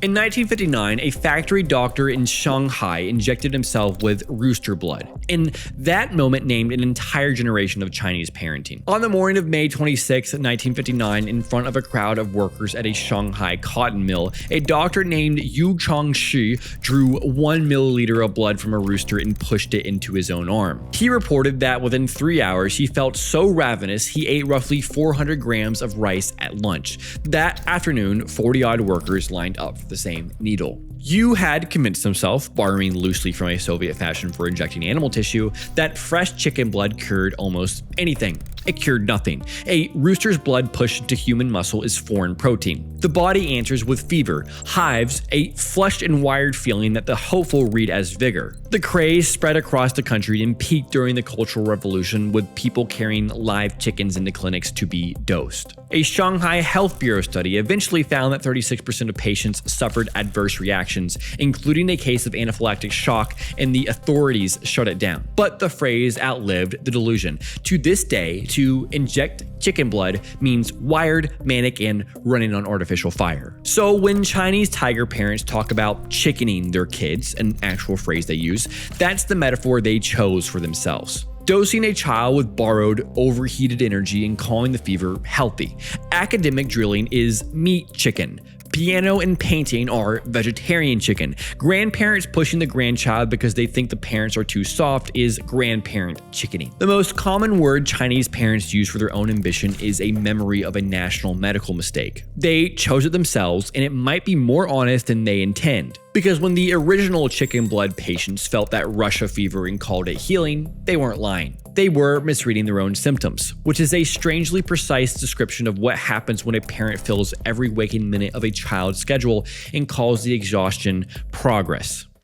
In 1959, a factory doctor in Shanghai injected himself with rooster blood, and that moment named an entire generation of Chinese parenting. On the morning of May 26, 1959, in front of a crowd of workers at a Shanghai cotton mill, a doctor named Yu Changshi drew 1 milliliter of blood from a rooster and pushed it into his own arm. He reported that within 3 hours, he felt so ravenous he ate roughly 400 grams of rice at lunch. That afternoon, 40-odd workers lined up for the same needle. Yu had convinced himself, borrowing loosely from a Soviet fashion for injecting animal tissue, that fresh chicken blood cured almost anything. It cured nothing. A rooster's blood pushed into human muscle is foreign protein. The body answers with fever, hives, a flushed and wired feeling that the hopeful read as vigor. The craze spread across the country and peaked during the Cultural Revolution, with people carrying live chickens into clinics to be dosed. A Shanghai Health Bureau study eventually found that 36% of patients suffered adverse reactions, including a case of anaphylactic shock, and the authorities shut it down. But the phrase outlived the delusion. To this day, to inject chicken blood means wired, manic, and running on artificial fire. So when Chinese tiger parents talk about chickening their kids, an actual phrase they use, that's the metaphor they chose for themselves. Dosing a child with borrowed, overheated energy and calling the fever healthy. Academic drilling is meat chicken. Piano and painting are vegetarian chicken. Grandparents pushing the grandchild because they think the parents are too soft is grandparent chickening. The most common word Chinese parents use for their own ambition is a memory of a national medical mistake. They chose it themselves, and it might be more honest than they intend. Because when the original chicken blood patients felt that rush of fever and called it healing, they weren't lying. They were misreading their own symptoms, which is a strangely precise description of what happens when a parent fills every waking minute of a child's schedule and calls the exhaustion progress.